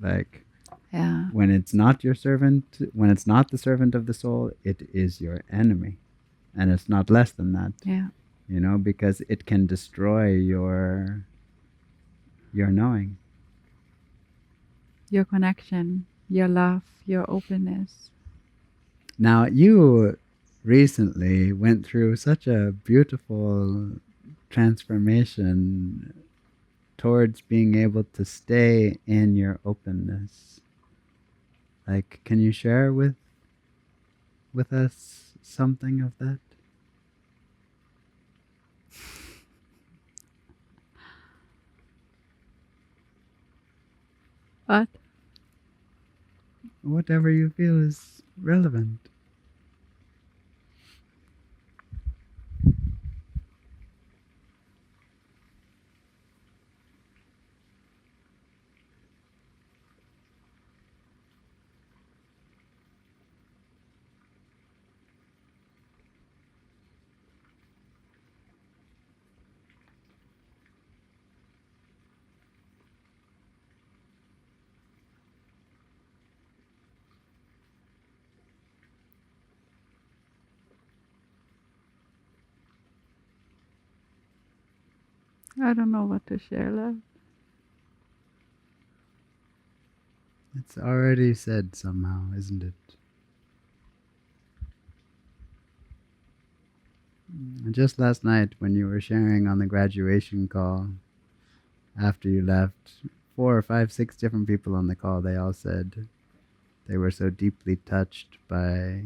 Like, Yeah. when it's not your servant, when it's not the servant of the soul, it is your enemy. And it's not less than that. Yeah. Because it can destroy your knowing. Your connection, your love, your openness. Now, you recently went through such a beautiful transformation towards being able to stay in your openness. Like, can you share with us something of that? But Whatever you feel is relevant. I don't know what to share, love. It's already said somehow, isn't it? Just last night, when you were sharing on the graduation call, after you left, 4 or 5, 6 different people on the call, they all said they were so deeply touched by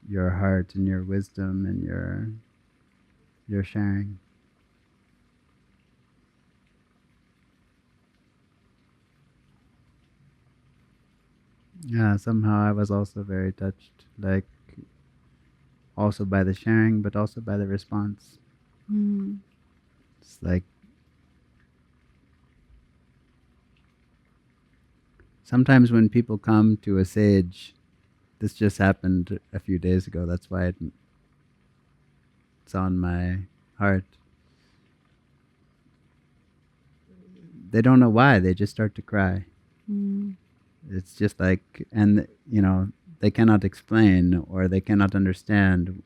your heart and your wisdom and your sharing. Yeah, somehow I was also very touched, like also by the sharing, but also by the response. Mm. It's like sometimes when people come to a sage, this just happened a few days ago. That's why it's on my heart. They don't know why. They just start to cry. Mm. It's just like, and they cannot explain or they cannot understand.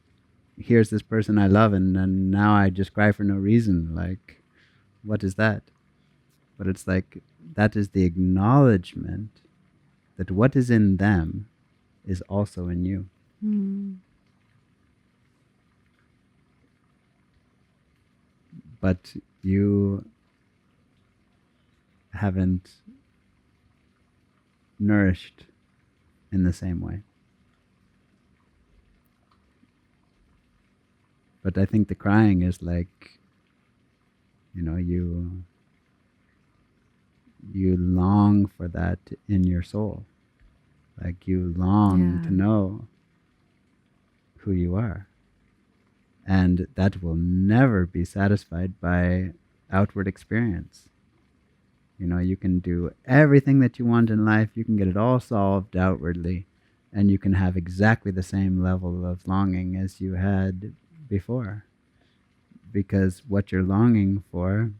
Here's this person I love, and now I just cry for no reason. Like, what is that? But it's like, that is the acknowledgement that what is in them is also in you. Mm. But you haven't nourished in the same way. But I think the crying is like, you long for that in your soul. Like, you long to Yeah. know who you are. And that will never be satisfied by outward experience. You can do everything that you want in life, you can get it all solved outwardly, and you can have exactly the same level of longing as you had before. because what you're longing for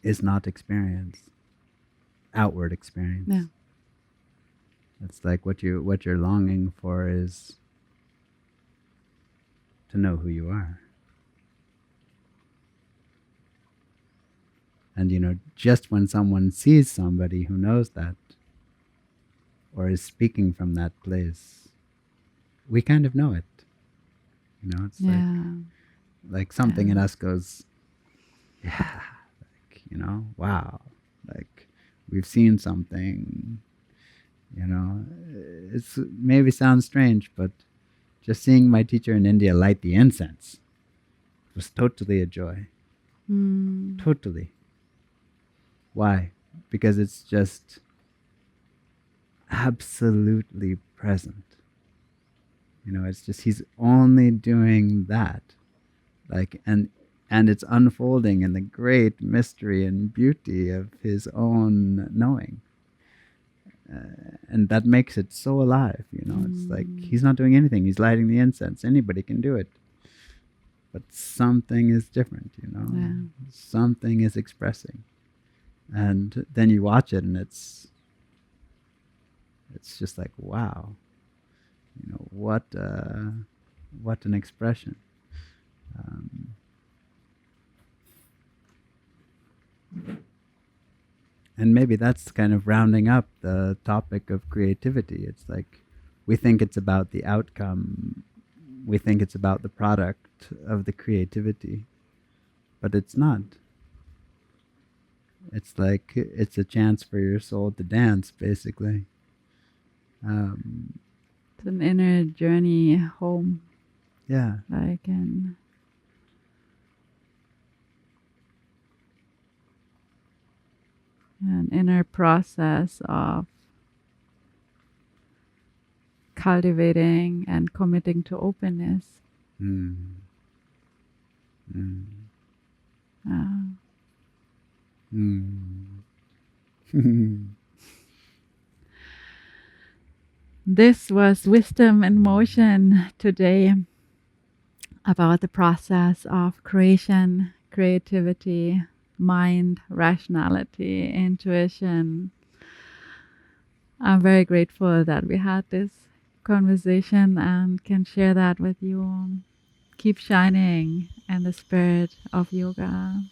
is not experience, outward experience. Yeah. It's like what you're longing for is to know who you are. And just when someone sees somebody who knows that or is speaking from that place, we kind of know it. It's like something in us goes, yeah, wow, like we've seen something. It's maybe sounds strange, but just seeing my teacher in India light the incense was totally a joy. Totally. Why? Because it's just absolutely present. It's just he's only doing that, and it's unfolding in the great mystery and beauty of his own knowing. And that makes it so alive, It's like he's not doing anything. He's lighting the incense. Anybody can do it. But something is different, Yeah. Something is expressing. And then you watch it and it's just like, wow. What an expression. And maybe that's kind of rounding up the topic of creativity. It's like we think it's about the outcome, we think it's about the product of the creativity, but it's not. It's like it's a chance for your soul to dance, basically. It's an inner journey home. Yeah. Like an inner process of cultivating and committing to openness. This was Wisdom in Motion today about the process of creation, creativity, mind, rationality, intuition. I'm very grateful that we had this conversation and can share that with you. Keep shining in the spirit of yoga.